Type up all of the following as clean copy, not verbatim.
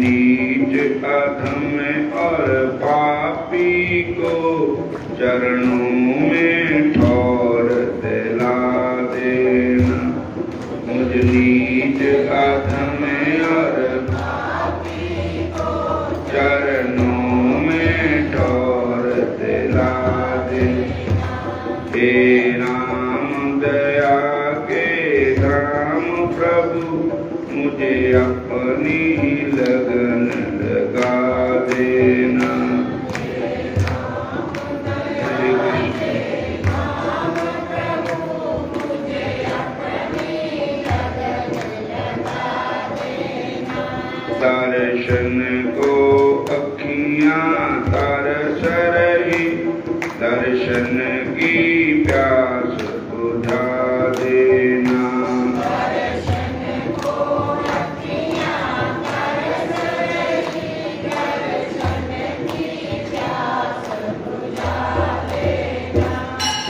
नीच अधम और पापी को चरणों में ठौर दिला देना। मुझ नीच अधम और चरणों में ठौर दिला दे। हे राम दया के धाम प्रभु मुझे अपनी लगन लगा देना। दर्शन को अखियाँ तरस रही, दर्शन की प्यास बुझा देना। दर्शन को अखियाँ तरस रही, दर्शन की प्यास बुझा देना।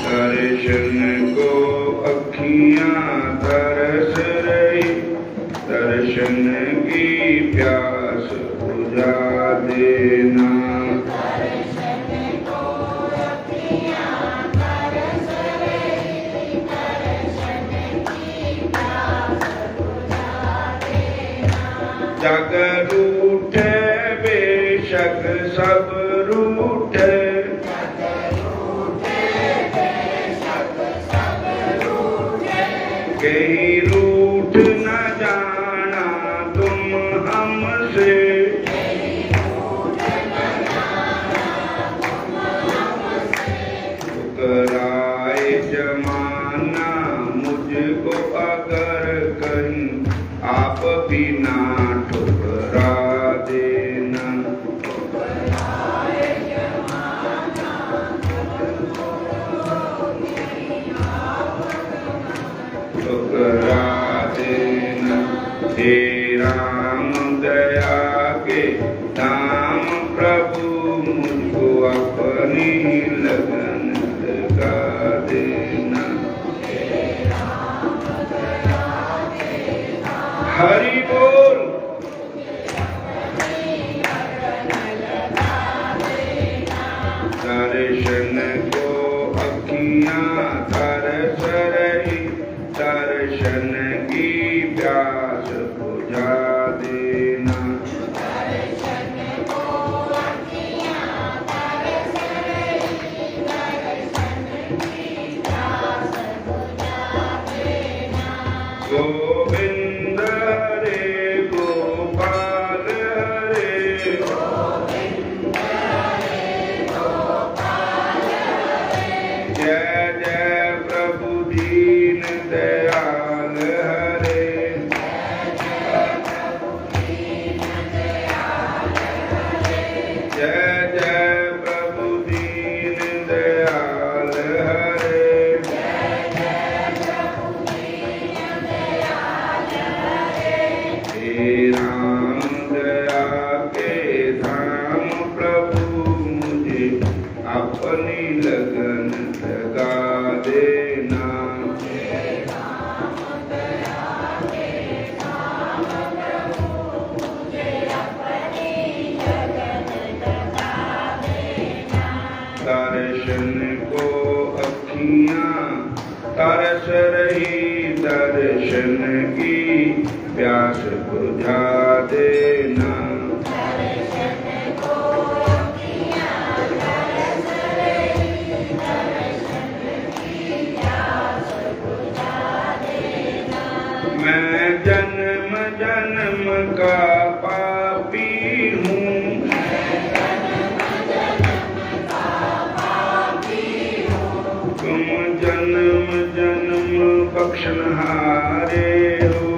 दर्शन को अखियाँ तरस रही, दर्शन की प्यास बुझा देना। दर्शन को अखियाँ तरस रही, दर्शन की प्यास बुझा देना। जग रूठे बेशक सब रूठे, जग रूठे बेशक सब रूठे, कहीं रूठ न जाना तुम हमसे। ठुकराए जमाना मुझको अगर कहीं, आप भी ना ठुकरा देना। ठुकरा देना। हे राम दया के धाम प्रभु मुझको अपनी लगन लगा देना। हरि बोल। दर्शन को अखियाँ तरस रही, दर्शन की प्यास बुझा देना। दर्शन को अखियाँ तरस रही, दर्शन की प्यास बुझा देना। गोविंद हरे गोपाल हरे, गोविंद हरे गोपाल हरे, जय जय प्रभु दीन दयाल हरे। जय जय प्रभु दीन दयाल हरे। हे राम दया के धाम प्रभु मुझे अपनी लगन लगा देना। दर्शन को अखियाँ तरस रही, दर्शन की प्यास बुझा देना। दर्शन को अखियाँ तरस रही, दर्शन की प्यास बुझा देना। मैं जन्म जन्म का पापी हूँ, तुम जन्म जन्म बख्शनहारे हो।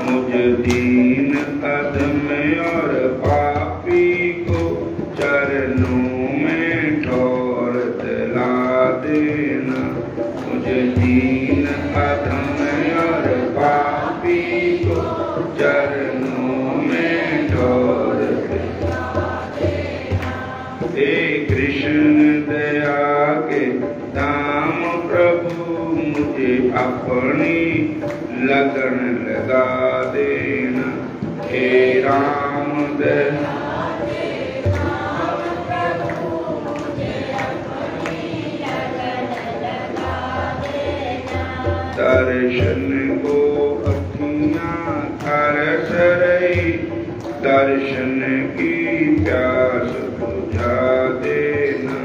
मुझ दीन अधम और पापी को चरणों में ठौर दिला देना। मुझ दीन अधम और पापी को चरणों में ठौर दिला देना। हे कृष्ण दया के धाम प्रभु मुझे अपनी लगन लगा देना। हे राम दर्शन को अखियाँ तरस रही, दर्शन की प्यास बुझा देना।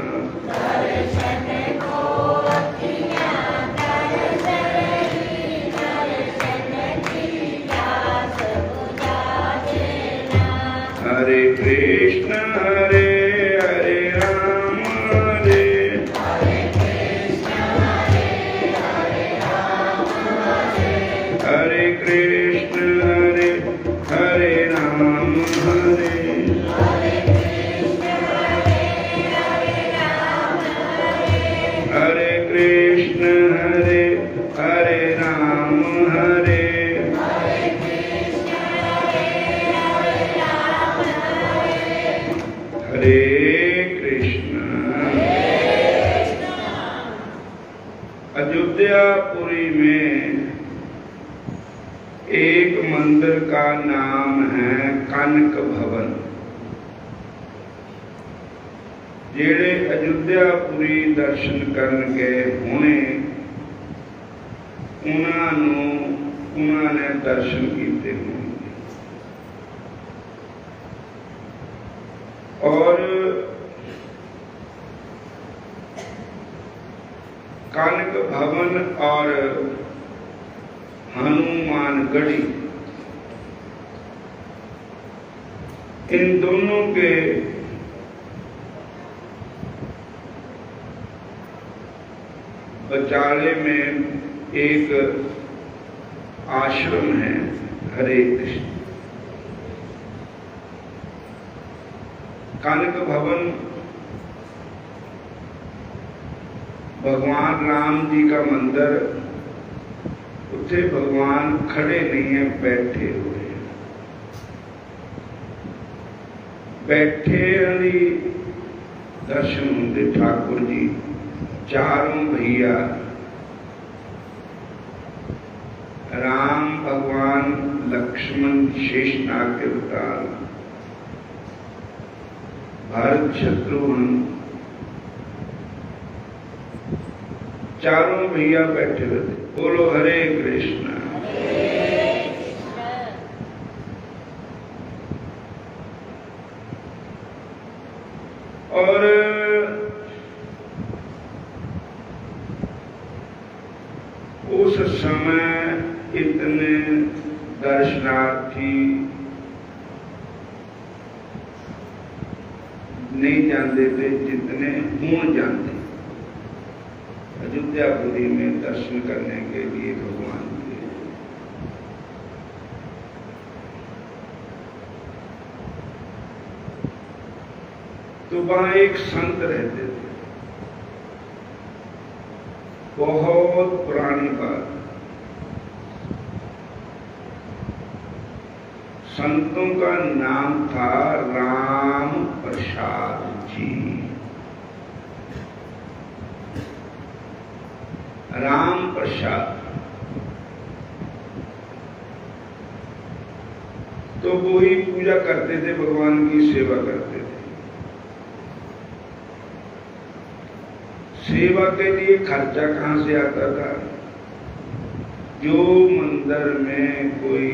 दर्शन को अखियाँ तरस रही, दर्शन की प्यास बुझा देना। हरे कृष्ण हरे हरे राम हरे हरे कृष्ण हरे हरे राम हरे हरे कृष्ण हरे हरे राम हरे हरे कृष्ण। अयोध्यापुरी में एक मंदिर का नाम है कनक भवन। जेड़े अयोध्यापुरी दर्शन करन गए होने उन्होंने दर्शन किए होंगे। और कनक भवन और हनुमानगढ़ी, इन दोनों के बचाले में एक आश्रम है। हरे कृष्ण। कनक भवन भगवान राम जी का मंदिर, उसे भगवान खड़े नहीं है, बैठे हुए हैं। बैठे ही दर्शन होंगे ठाकुर जी। चारों भैया राम भगवान, लक्ष्मण शेषनाग के अवतार, भरत शत्रुघ्न, चारों भैया बैठे हुए थे। बोलो हरे कृष्ण। और उस समय इतने दर्शनार्थी नहीं जानते थे जितने हुण जानते। अयोध्यापुरी में दर्शन करने के लिए भगवान के तो वहां एक संत रहते थे। बहुत पुरानी बात। संतों का नाम था राम प्रसाद जी। राम प्रसाद। तो वो ही पूजा करते थे, भगवान की सेवा करते थे। सेवा के लिए खर्चा कहां से आता था? जो मंदिर में कोई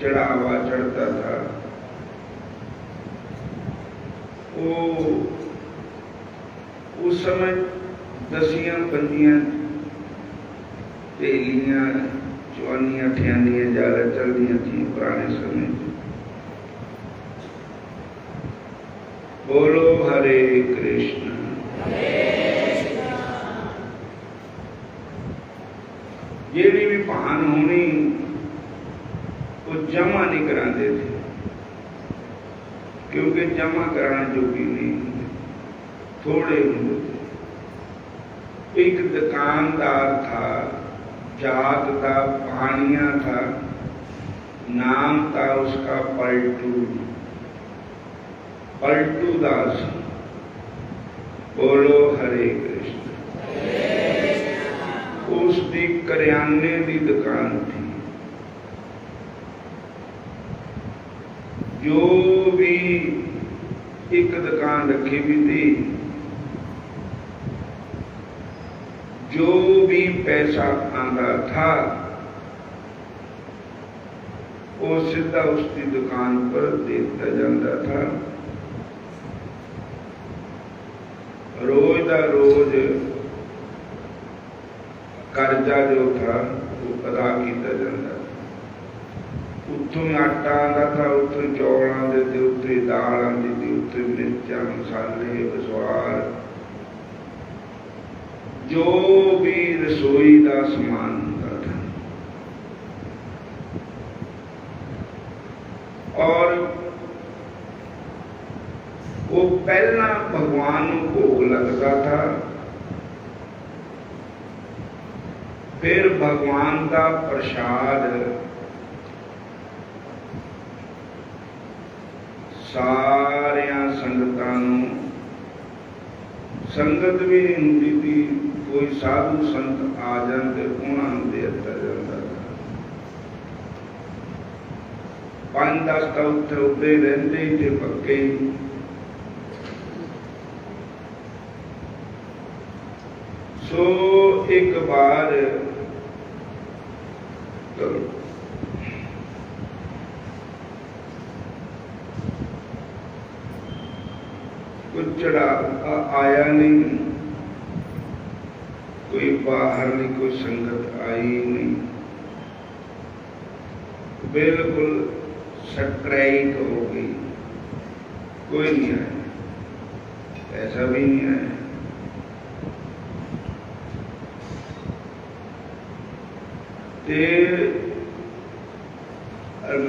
चढ़ावा चढ़ता था, वो उस समय दसियां पंजियां तेलियां चौनियां ठियानियां ज्यादा चलती थी पुराने समय। बोलो हरे कृष्ण। जेड़ी भी पहान होनी वो जमा नहीं कराते थे, क्योंकि जमा कराना जोगी नहीं, थोड़े होते थे। एक दुकानदार था, जात था, पहानिया था, नाम था उसका पलटू, पलटू दास। बोलो हरे कृष्ण। उसकी करियाने की दुकान थी। जो भी एक दुकान रखी भी थी, जो भी पैसा आंदा था वो सीधा उसकी दुकान पर देता जाता था। रोज का रोज कर्जा जो था वो अदा किया जाता था। उत्थों आटा आंदा था, उत्थों चौलों के, उत्थे दाल आती थी, उत्थे मिर्चा मसाले बसवार जो भी रसोई का समान होता था। और वो पहला भगवान को भोग लगता था, फिर भगवान का प्रसाद सारिया संगतां नूं, संगत भी नहीं हुंदी थी, कोई साधु संत आ जाते उन्होंने दे दिता जाता था। 5-10 तो उत्थे उदे रहिंदे ही थे पक्के ही। सो एक बार कुछ चढ़ा आया नहीं, कोई बाहर नहीं, कोई संगत आई नहीं, बिल्कुल स्ट्राइक हो गई, कोई नहीं आया, ऐसा भी नहीं आया।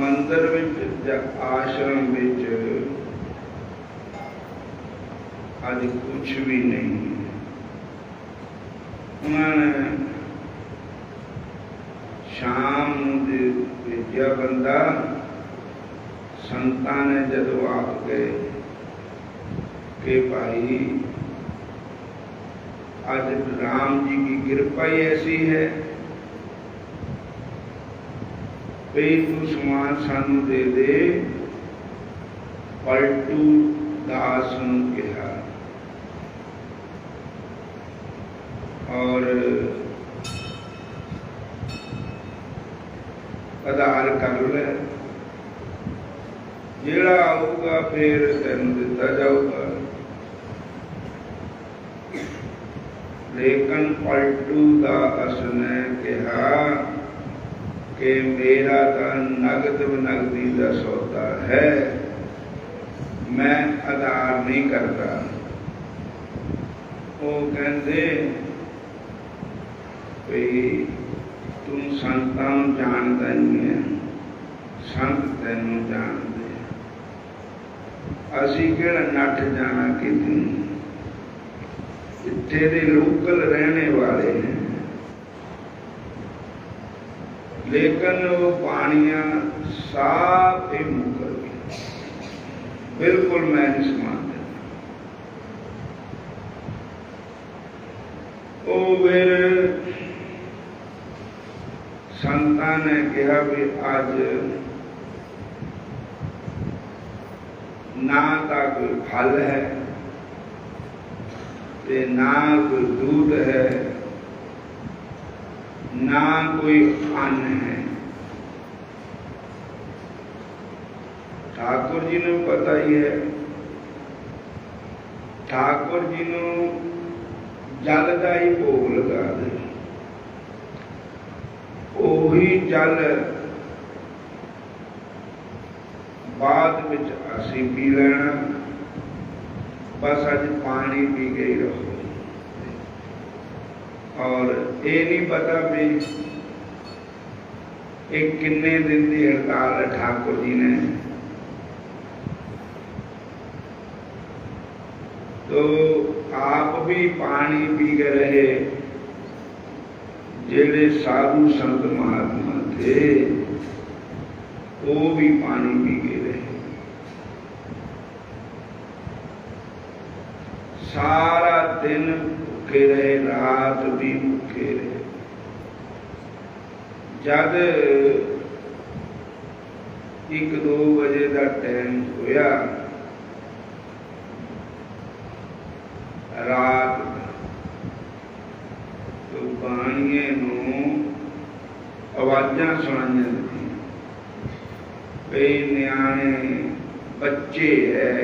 मंदिर विच आश्रम विच अज कुछ भी नहीं है। उन्होंने शाम भेजा बंदा, संतां ने जदों आप गए कि भाई आज राम जी की कृपा ही ऐसी है भाई तू समान सानू दे दे। पलटू दास नूं कहा और आधार कर ले, जेड़ा आऊगा फिर तेन दिता जाऊगा। लेकिन पलटू दास ने कहा कि मेरा तो नगद नगदी का सौदा है, मैं आधार नहीं करता। वो कहते भाई तुम संतां जानता नहीं है, संत तेनू जानते, असी केड़ा नठ जाना कि इत्थे दे लोकल रहने वाले हैं। लेकिन वो पानियां साफ ही मुकर गई, बिल्कुल मैं नहीं समानता। वो फिर संतां ने कहा भी आज ना का कोई फल है ते ना कोई दूध है, ना कोई अन्न है। ठाकुर जी ने पता ही है, ठाकुर जी ने जल का ही भोग लगा दे, ओही जल बाद विच असी पी लेना, बस अज पानी पी के ही रहो। और ये नहीं पता भी एक किन्ने दिन की हड़ताल है ठाकुर जी ने, तो आप भी पानी पी के रहे, जेड़े साधु संत महात्मा थे वो भी पानी पी के रहे। सारा दिन भूखे रहे, रात भी भूखे रहे। जब 1-2 ਵਜੇ ਦਾ ਟਾਈਮ ਹੋਇਆ ਰਾਤ ਤੋਂ ਬਾਣੀਏ ਨੂੰ ਆਵਾਜ਼ਾਂ ਸੁਣਾਈਆਂ ਦਿੱਤੀਆਂ ਕਈ ਨਿਆਣੇ ਬੱਚੇ ਹੈ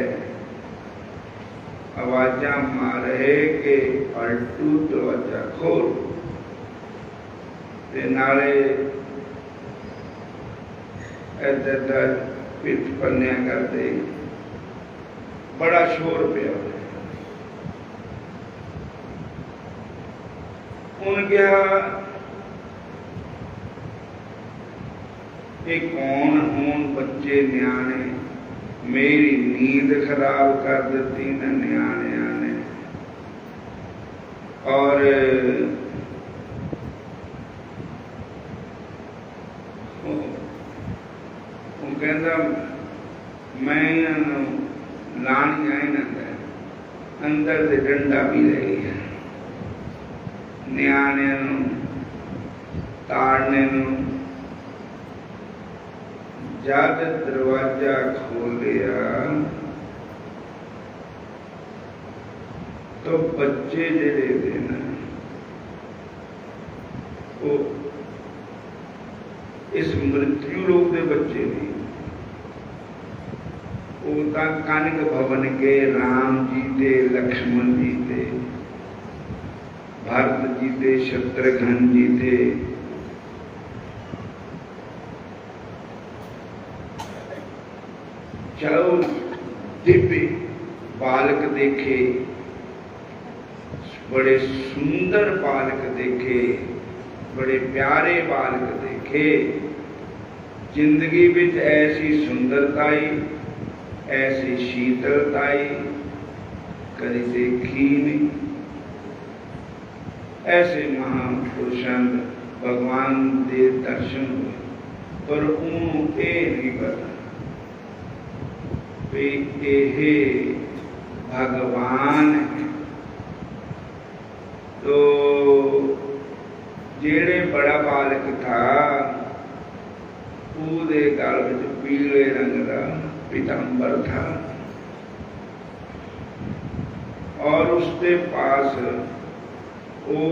आवाजा मार रहे कि पलटू दरवाजा खोल ते नाले इधर पिठ पन्निया करते बड़ा शोर पिया उन गया ये कौन हों बच्चे न्याणे मेरी नींद खराब कर दी न न्याणिया ने और कहता मैं लानिया इन्होंने अंदर से डंडा भी ले गया न्याणिया ताड़ने जब दरवाजा खोलिया तो बच्चे जेड़े थे ना वो इस मृत्यु लोक के बच्चे नहीं वो कनक भवन के राम जी थे लक्ष्मण जी थे भरत जी थे शत्रुघ्न जी थे चलो दिव्य बालक देखे बड़े सुंदर बालक देखे बड़े प्यारे बालक देखे जिंदगी विच ऐसी सुंदरताई ऐसी शीतलताई कभी देखी नहीं ऐसे महापुरुषों भगवान के दर्शन हुए पर उन्होंने ये नहीं पता ये भगवान है तो जेड़े बड़ा बालक था उसके गल में पीले रंग का पीतांबर था और उसके पास वो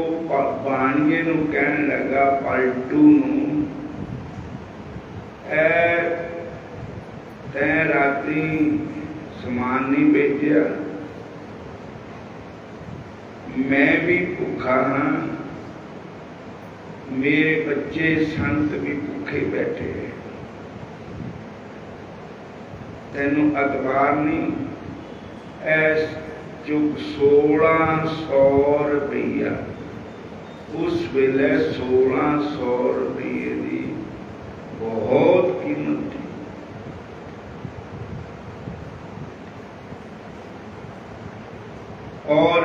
बाणिए नूं कहन लगा पलटू नूं तैं राती समान नहीं भेजा मैं भी भूखा हाँ मेरे बच्चे संत भी भूखे बैठे हैं तेनों अखबार नहीं ऐस चुक 1600 रुपया उस वेले 1600 रुपये की बहुत कीमत थी और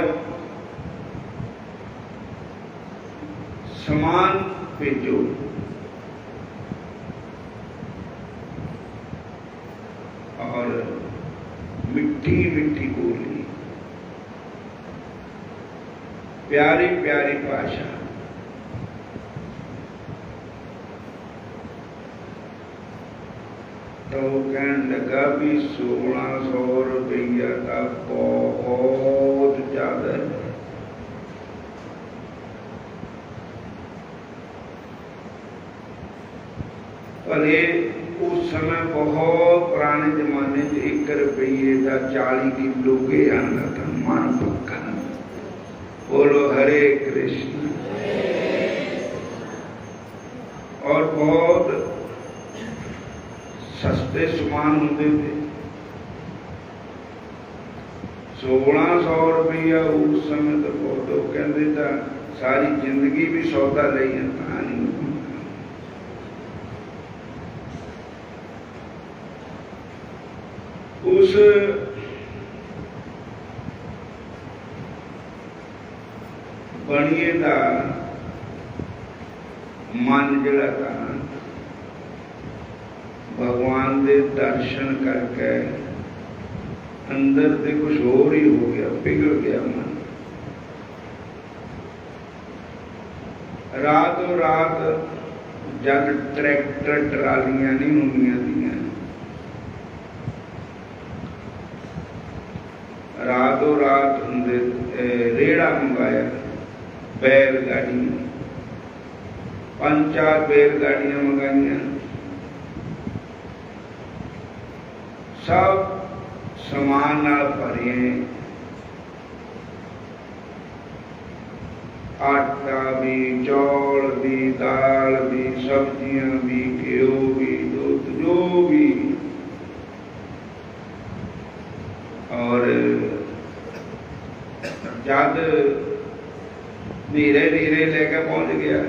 समान भेजो और मिट्टी मिट्टी बोली प्यारी प्यारी भाषा तो कहने लगा भी 1600 रुपया का बहुत ज्यादा है पर ये उस समय बहुत पुराने जमाने 1 रुपये का 40 किलो के आना था मन पक्का बोलो हरे कृष्ण और बहुत सस्ते सामान होते थे 1600 रुपया उस समय तो बहुत कहते था सारी जिंदगी भी सौदा ले उस बणिए का मन जड़ा था भगवान के दर्शन करके अंदर से कुछ और ही हो गया पिघल गया मन रातों रात जब ट्रैक्टर ट्रालियां नहीं होंदियां दियां रातों रात रेड़ा मंगाया बैलगाड़ी, 5-4 बैलगाड़ियां मंगाइया, सब समान नाल भरिए, आटा भी, चौल भी, दाल भी, सब्जियां भी, घ्यो भी, दूध जो भी। और जब धीरे धीरे लेके पहुंच गया,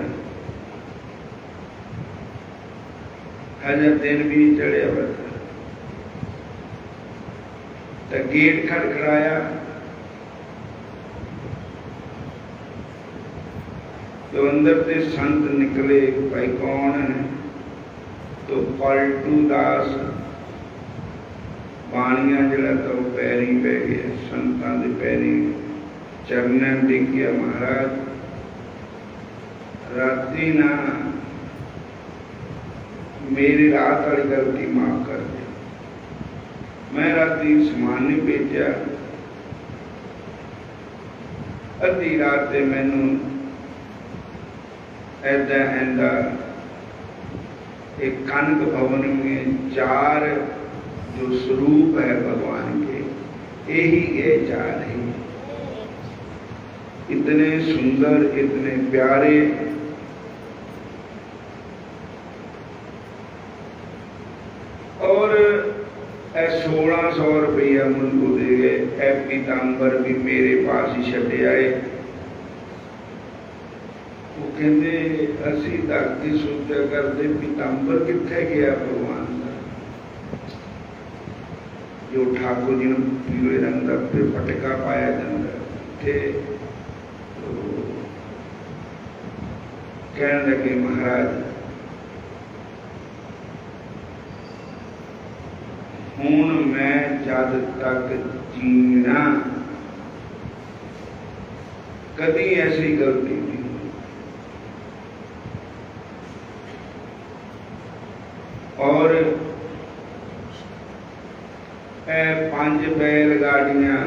हजर दिन भी चढ़िया बैठा, तो गेट खड़खड़ाया, तो अंदर से संत निकले। भाई कौन है? तो पलटू दास बाणिया जरा तो पैरी पै गया, संतां दे पैरी चरणन डिग गया। महाराज राती ना मेरी रात वाली गलती माफ कर दे, मैं राती समान नहीं भेजा, अद्धी रात से मैनू ऐदा ऐदा एक कनक भवन में 4 जो स्वरूप है भगवान के, यही ये 4 है, इतने सुंदर, इतने प्यारे। और 1600 रुपया मुझको दे गए, ए पीतांबर भी मेरे पास ही छड्डे आए। वो कहते असी धरती सोचा करते पीतांबर कित्थे गया भगवान का, जो ठाकुर जी ने पीले रंग का पटका पाया जाता थे। तो कहने लगे महाराज हुण मैं जद तक जीना कभी ऐसी गलती नहीं, और 5 बैलगाड़ियां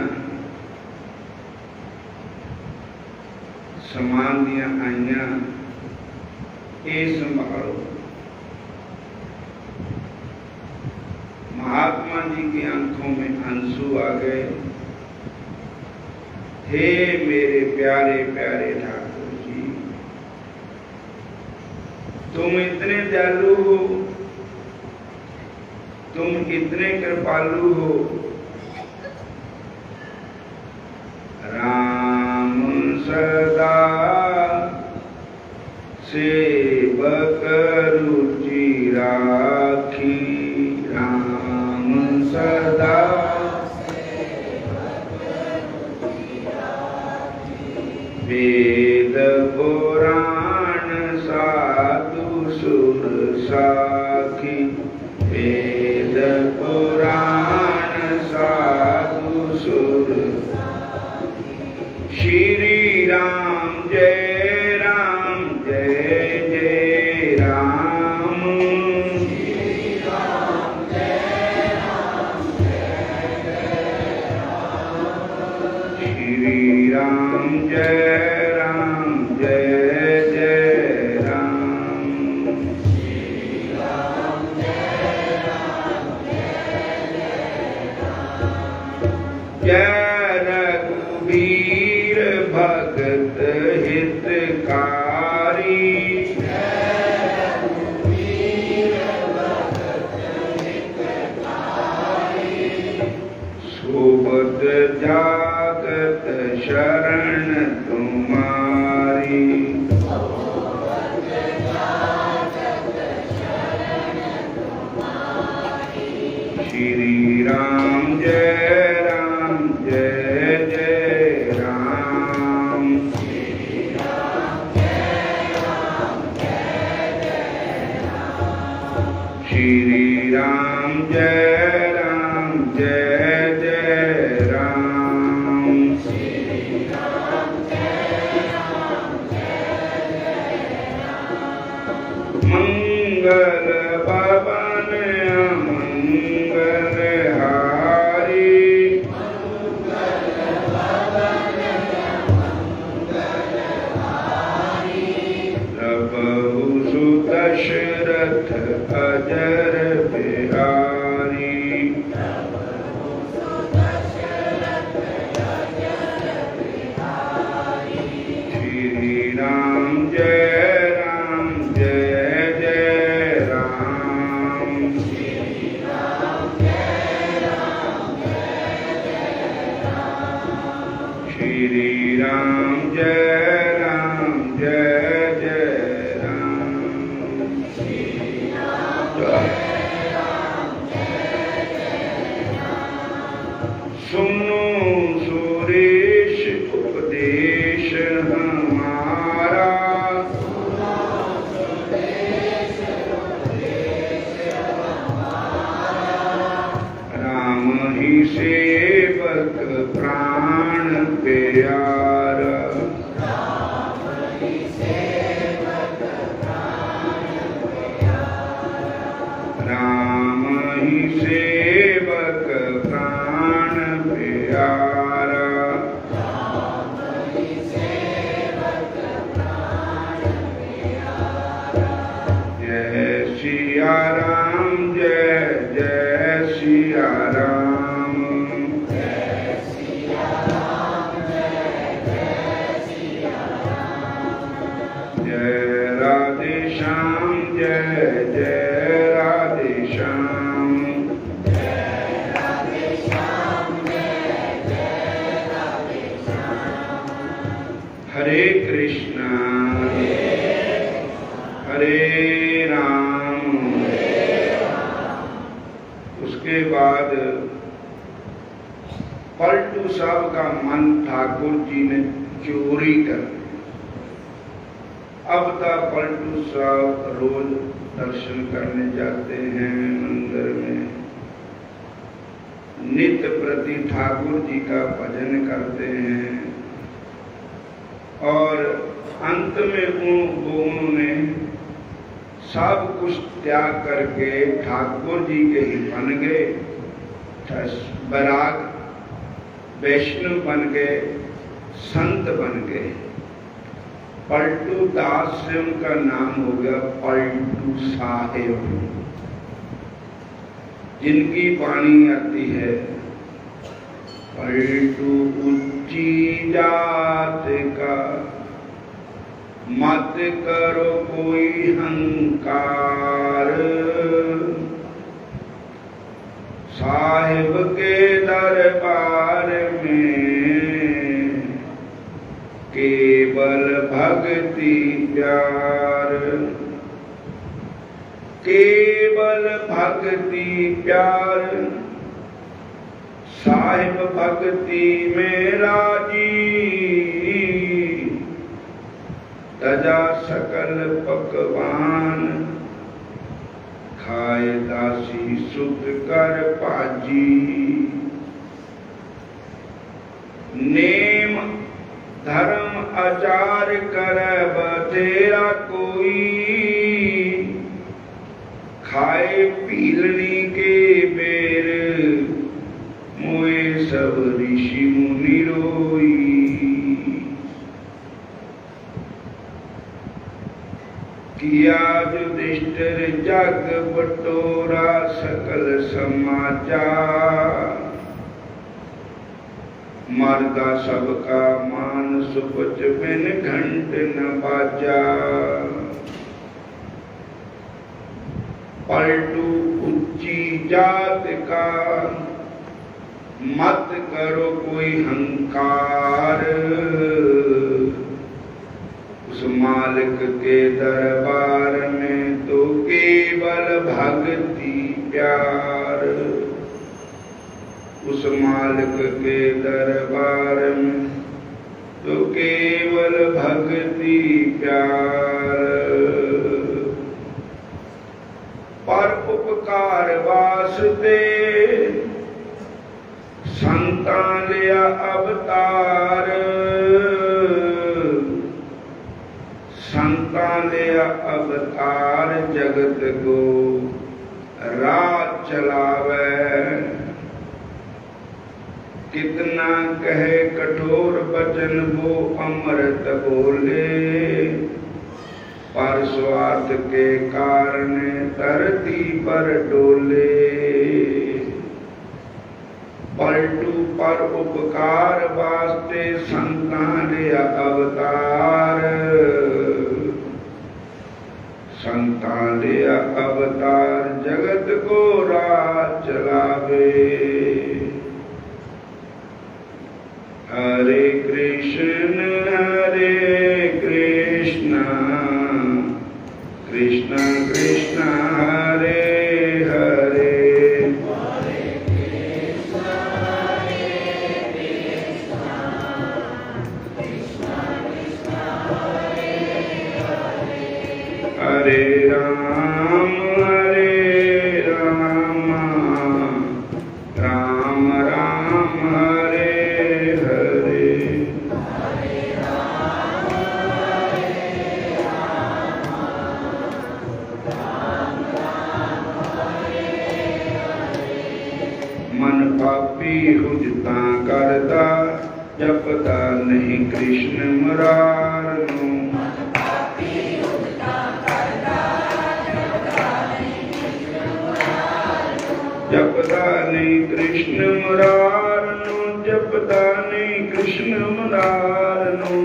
समान दियां आईयां, ये संभालो। महात्मा जी की आंखों में आंसू आ गए। हे मेरे प्यारे प्यारे ठाकुर जी, तुम इतने दयालु हो, तुम इतने कृपालु हो। राम सदा सेवक रुचि राखी, राम सदा वेद पुराण साधु सुर साखी, वेद पुराण साधु सुर। श्री राम जय राम जय जय राम, श्री राम जय राम जय जय राम, श्री राम जय राम जय जय राम, श्री राम जय राम जय जय राम। जय रघुवीर भगत हितकारी, जय रघुवीर भगत हितकारी। सोबत जागत शरण तुम्हारी, सोबत जागत शरण तुम्हारी। श्री राम जय राम जय जय राम, श्री राम जय राम जय जय राम, श्री राम जय राम जय जय राम, श्री राम जय राम जय जय राम। मंगल भवन मंगल हारी, राम जय जय राम। सुनो सुरेश उपदेश हमारा, राम ही सेवक प्राण प्यारा। राम ही सेवक प्राण प्यारा। जय सिया राम जय सिया राम। जय राधे श्याम जय राधे श्याम। हरे कृष्णा हरे राम। उसके बाद पलटू साहब का मन ठाकुर जी ने चोरी कर लिया। अब तक पलटू साहब रोज दर्शन करने जाते हैं मंदिर में, नित्य प्रति ठाकुर जी का भजन करते हैं, और अंत में उन्होंने सब कुछ त्याग करके ठाकुर जी के ही बन गए, बैराग वैष्णव बन गए, संत बन गए। पलटू दास से उनका नाम हो गया पलटू साहेब। जिनकी वाणी आती है, पलटू ऊंची जात का, मत करो कोई हंकार, साहिब के दरबार में केवल भक्ति प्यार, केवल भक्ति प्यार, साहिब भक्ति में राजी, तजा सकल पकवान, खाए दासी सुख कर पाजी। नेम धर्म आचार करब तेरा कोई, खाए पीलनी के बेर, मोए सब ऋषि मुनि रोई। किया युधिष्ठिर जग बटोरा सकल समाचार, मर्दा सबका मान सुपच बिन घंट न बाजा। पलटू ऊंची जात का, मत करो कोई हंकार, उस मालिक के दरबार में तो केवल भक्ति प्यार, उस मालिक के दरबार में तो केवल भक्ति प्यार। पर उपकार वास्ते संतान लिया अवतार, संतान लिया अवतार, जगत को राज चलावे। कितना कहे कठोर वचन वो अमृत बोले, पर स्वार्थ के कारण धरती पर डोले। पलटू पर उपकार वास्ते संतान अवतार, संतान अवतार जगत को राज चलावे। हरे कृष्ण पापी हुजता करता जपता नहीं कृष्ण मुरारनु जपता नहीं कृष्ण मुरारनु जपता नहीं कृष्ण मुरारनु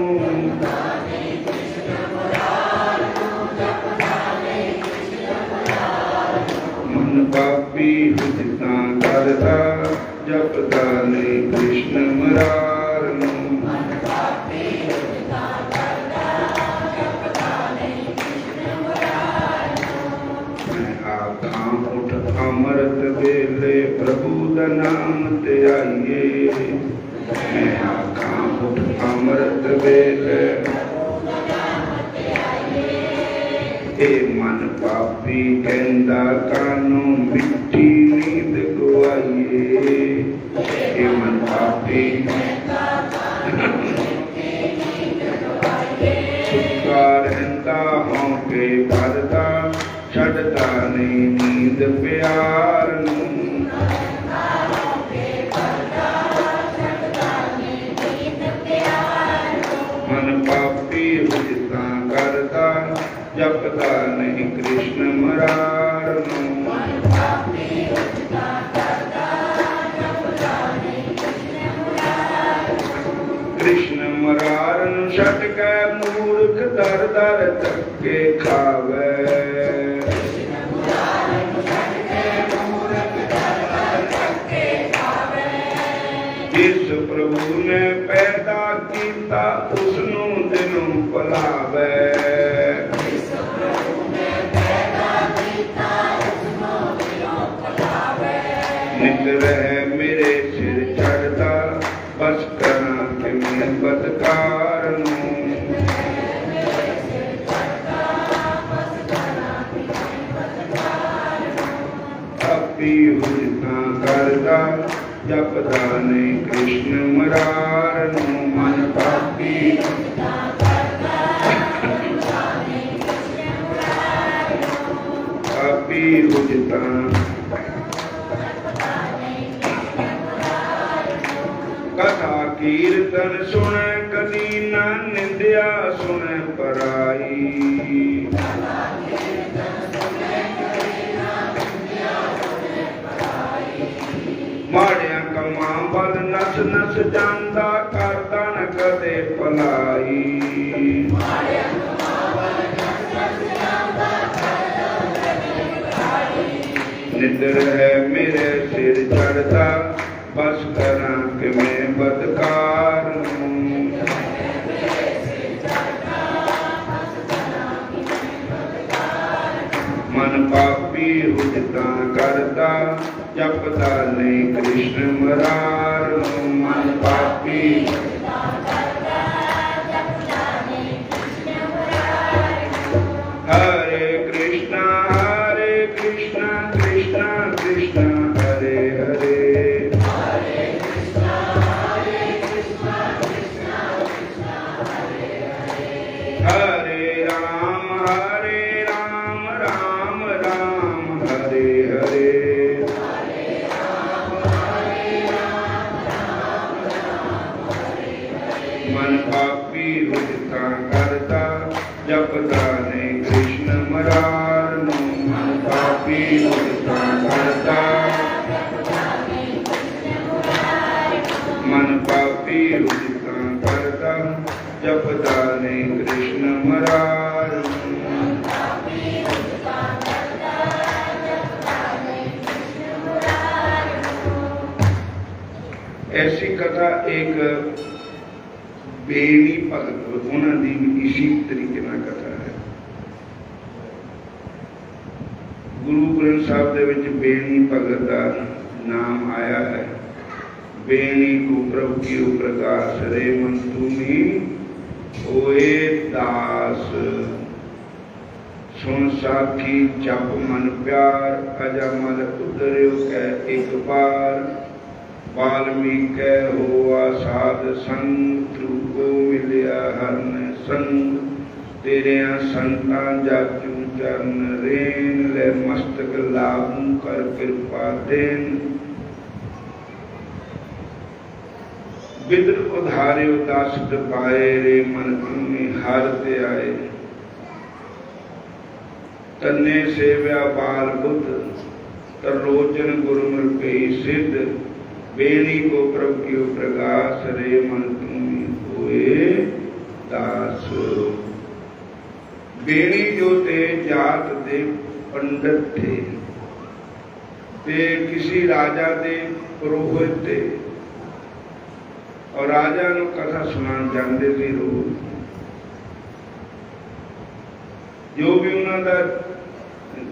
मन पापी हुजता करता जपता नहीं कृष्ण मुरारनु मैं आका उठ अमृत वेले प्रभु दा नाम ते आइए मैं आका उठ अमृत वेले ए मन पापी कहंदा कानू मिट्टी नींद गवाइए ए मन पापी सुखा रहंदा होके भरदा छड़ता नहीं नींद प्यार नू मन पापी हुजता करता जपता नहीं कृष्ण मुरार नू कृष्ण मुरार नू छट के मूर्ख दर दर धक्के खावे जिस प्रभु ने पैदा किया उसनू दिनों भुलावे नित रहे मेरे सिर चढ़ता बस करा कि मैं बदकार नू पापी हुजता करता जपता नहीं कृष्ण मुरार नू मन पापी पापी हुजता कथा कीर्तन सुन कदी न निंदिया सुन पराई माड़िया कमां बल नस नस जांदा करदा न कदे भलाई निद्र है मेरे सिर चढ़ता बस करा कि मैं बदकार हूँ मन पापी हुजता करता जपता नहीं कृष्ण मुरार हूँ मन पापी हरे कृष्णा कृष्णा कृष्णा हरे हरे हरे राम राम राम हरे हरे मन पापी हुजता करता जपता नहीं कृष्ण मुरार नू मन पापी हुजता करता मन पापी हुजता करता जपता नहीं कृष्ण मुरार नू ऐसी कथा एक बेनी भगत उन्होंने भी इसी तरीके ना कथा है गुरु ग्रंथ साहब दे विच बेनी भगत का नाम आया है बेनी को प्रभु की प्रकाश रे मन तुम्ही होए दास सुन साखी जप मन प्यार अजमल उतरियो कह एक बार वाल्मीकि होआ साध संग ध्रुव को मिलिया हरन संग तेरिया संतां जाचू चरण रेन ले मस्तक लाभू कर कृपा देन विद्र उधार्यो दास पाए रे मन में हार ते आए तन्ने सेव्या बाल बुद्ध तरलोचन गुरुमुर पे सिद्ध बेणी को प्रभु की प्रकाश रे मन तुम्हें हुए दास। बेणी जो थे जात दे पंडित थे ते किसी राजा दे पुरोहित थे और राजा नु कथा सुनान जाते थे रोज जो भी उन्होंने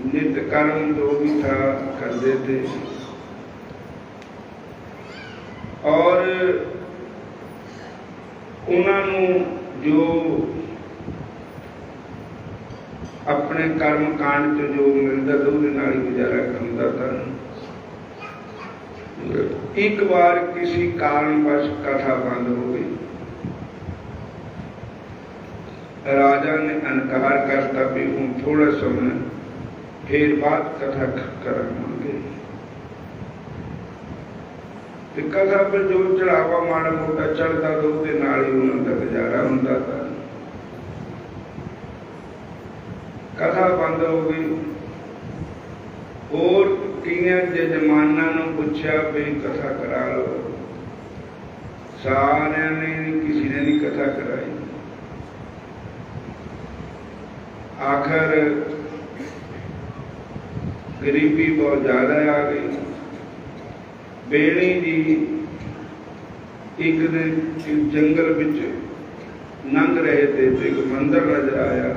नित्य कर्म जो भी था करते थे और उन्होंने जो अपने कर्म कांड से जो मिलता था उसके नाल गुजारा करता था। एक बार किसी कारणवश कथा बंद हो गई। राजा ने अनकार करता भी हूं थोड़ा समय फिर बात कथा कर मांगे तो कथा पर जो चढ़ावा माड़ा मोटा चढ़ता तो उसके नाल ही उन्होंने गुजारा होता था। कथा बंद हो गई और कई जजमाना पूछा भी कथा करा लो सारे ने किसी ने नहीं कथा कराई। आखिर गरीबी बहुत ज्यादा आ गई। बेणी जी एक दिन जंगल विच लंघ रहे थे तो एक मंदिर नजर आया।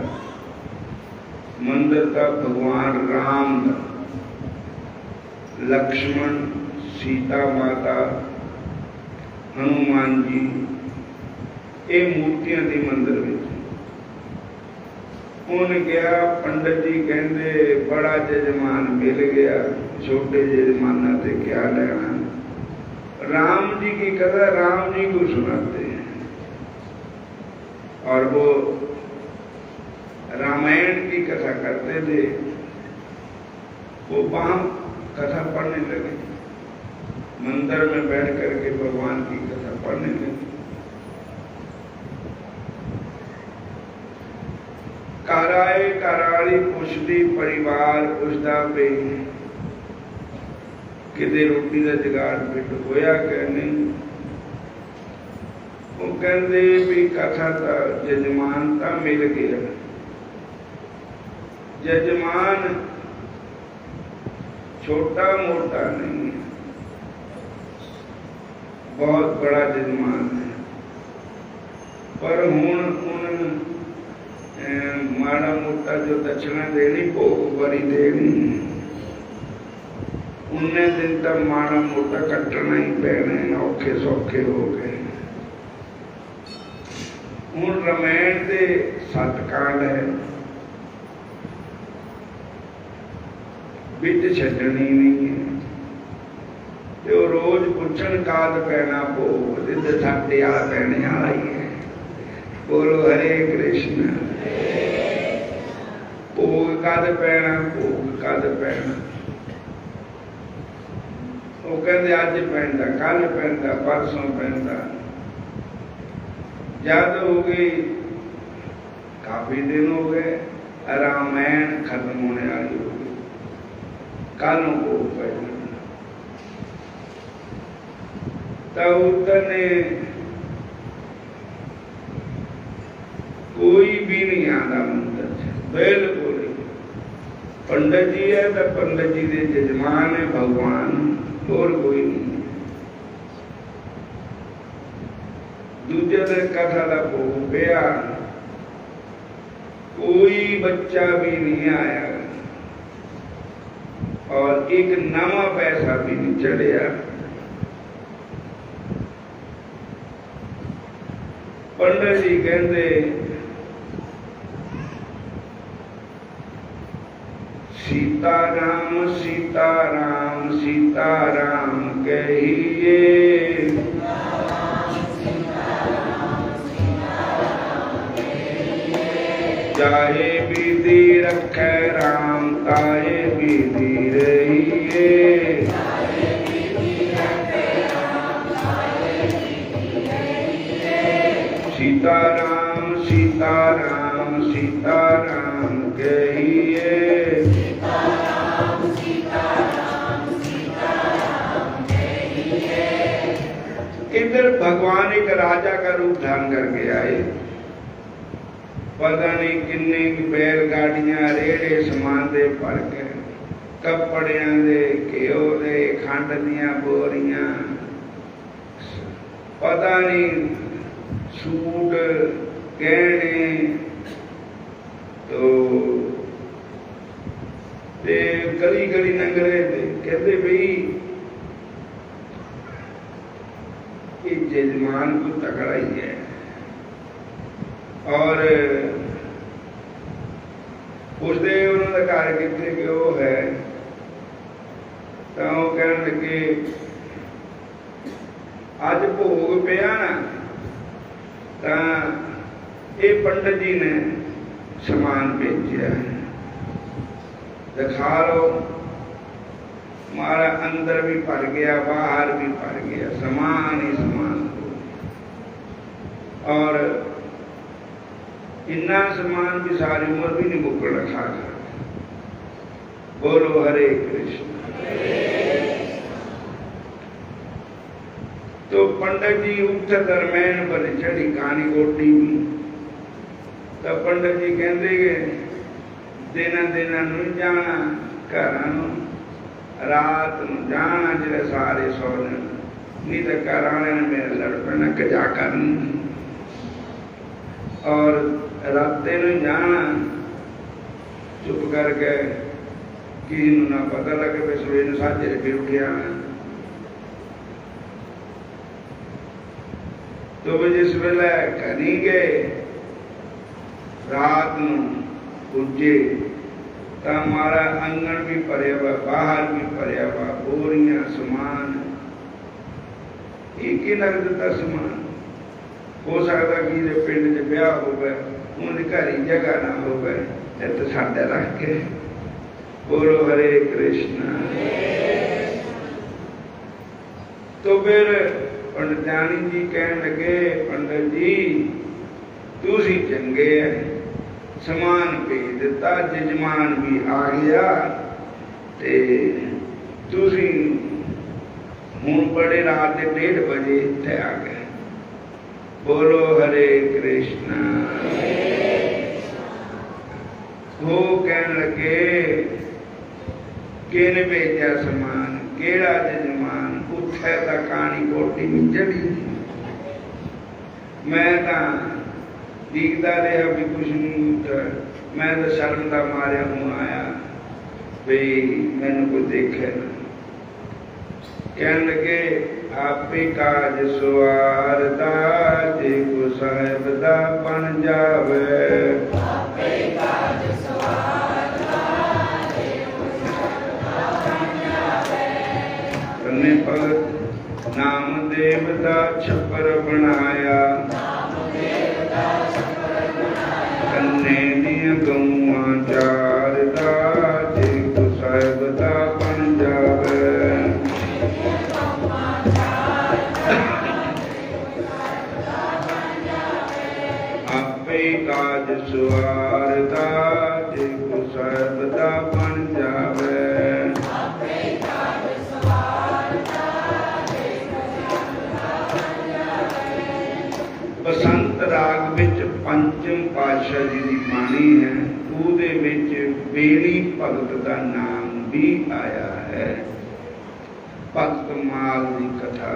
मंदिर था भगवान राम का, लक्ष्मण सीता माता हनुमान जी ये मूर्तियां थी मंदिर में। उन्होंने कहा पंडित जी कहते बड़ा जजमान मिल गया, छोटे जजमाना से क्या लेना। राम जी की कथा राम जी को सुनाते हैं और वो रामायण की कथा करते थे। वो वहां कथा पढ़ने लगे, मंदिर में बैठ करके भगवान की कथा पढ़ने लगे। कराए कराड़ी पुछदी परिवार पुछदा पे किते रोटी का जुगाड़ पिट होया कि नहीं। वो कहते भी कथा का जजमान था मिल गया। जजमान छोटा मोटा नहीं है, बहुत बड़ा जजमान है। पर हुण माड़ा मोटा जो दक्षिणा देनी भोग बड़ी देनी, उन्ने दिन तक माड़ा मोटा कटना ही पैने, औखे सौखे हो गए। हुण रामायण दे 7 कांड है, बिच छड्डनी नहीं है। तो रोज पुछन काद पैना भोग जिद साडे आ पैने वाला ही है। बोलो हरे कृष्ण। भोग कद पैना, भोग कद पैना। वो कहते अज पैंदा, कल पैंदा, परसों पैंदा। जद हो गई काफी दिन हो गए, रामायण खत्म होने वाली हो गई, कल को पैना। तब उतने कोई भी नहीं आता मंदिर से, बिल्कुल। पंडित जी है तो पंडित जी के जजमान है भगवान, और कोई नहीं। दूजे दिन कथा का भोग पिया, कोई बच्चा भी नहीं आया और एक नवा पैसा भी नहीं चढ़िया। पंडित जी कहते सीताराम सीताराम सीताराम कहिए, चाहे विधि रखे राम ताए विधि रहिए। सीताराम सीताराम सीताराम कहिए। सीताराम सीताराम सीताराम कहिए। इधर भगवान एक राजा का रूप धारण करके आए। पता नहीं किन्ने की बैलगाड़ियां रेड़े समान दे भर के कपड़ियां दे घिओ दे खंड दियां बोरियां, पता नहीं सूट गहने, तो गली गली लंघ रहे थे। कहते भाई ये जजमान को तकड़ा ही है। और पुछते उन्होंने घर कितने कि वो है, तो वो कहने लगे अज भोग पिया ना, तो ये पंडित जी ने समान भेजा है, दिखा लो। हमारा अंदर भी भर गया, बाहर भी भर गया, समान ही समान। और इन्ना समान भी सारी उम्र भी नहीं मुक्कड़ रखा। बोलो हरे कृष्ण। तो पंडित जी उठ दरमैन पर चढ़ी कहानी गोटी भी। तो पंडित जी कहते दिना दिना नहीं जाना घर, रात न जाना जिले सारे सोने, नहीं तो घर आने ने मेरे लड़ पैना कजा करनी। और राते में जाना चुप करके, किसी ना पता लगे भी सवेरे साझे फिर उठिया। तो वे जिस वेले घनी गए रात न पुजे, तो हमारा आंगन भी भरिया हुआ, बाहर भी भरिया हुआ, बोरियां समान, एक ही लग दिता समान। हो सकता कि पिंड च ब्याह हो गए, उनके घर ही जगह ना हो गए, तो साढ़े रख के। बोलो हरे कृष्ण। तो फिर पंडित जानी जी कहने लगे पंडित जी तुसी चंगे है, समान भेज दिता, जजमान भी आ गया, ते तुसी हूँ बड़े रात 1:30 बजे इत्थे आ गए। बोलो हरे कृष्ण। वो कहने लगे किन भेजा समान, केड़ा जजमान, उठे तो कहानी कोटी में चढ़ी। मैं तो दिखता रहा भी कुछ नहीं, मैं तो शर्म का मारिया हूँ आया भाई मैंने कोई देखे ना। कहने लगे आपे काज सवारदा, जे को साहिब दा बन जावे। आपे काज सवारदा, जे को साहिब दा बन जावे। कन्ने भगत नामदेव दा छप्पर बनाया, नामदेव दा छप्पर बनाया। कन्ने दियां गऊआं चारदा, जे को साहिब दा बन जावे। काज सवारदा, जे को साहिब दा बन जावे। आपे काज सवारदा, जे को साहिब दा बन जावे। बसंत राग विच पंचम पातशाह जी की बाणी है, ਉਹਦੇ ਵਿੱਚ बेली भगत का नाम भी आया है। भगत माल की कथा।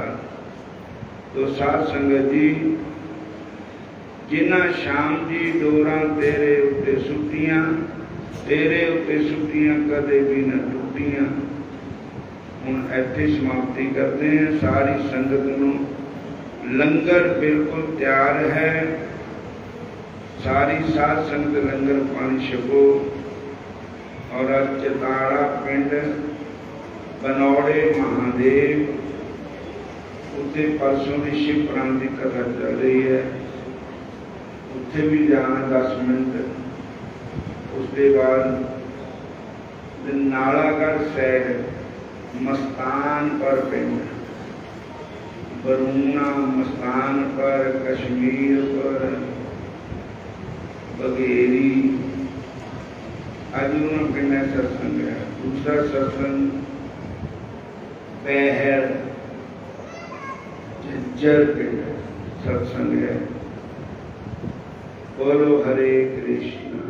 तो साध संगत जी जिन्ना श्याम जी डोरा तेरे उत्ते सुटियां, तेरे उत्ते सुटियां कदे भी न टूटियां। हुण इत्थे समाप्ति करते हैं। सारी संगत नूं लंगर बिल्कुल तैयार है। सारी साध संगत लंगर पानी छको। और चताड़ा पिंड बनौड़े महादेव उत्ते परसों की शिव पुराण की कथा चल रही है, उत्थे भी जाना 10 मिनट। उसके बाद नालागढ़ साइड मस्तान पर पिंड बरूना मस्तान पर, कश्मीर पर, बघेरी आज उन्होंने पिंड सत्संग है। दूसरा सत्संग पहर झज्जर पिंड सत्संग है। बोलो हरे कृष्ण।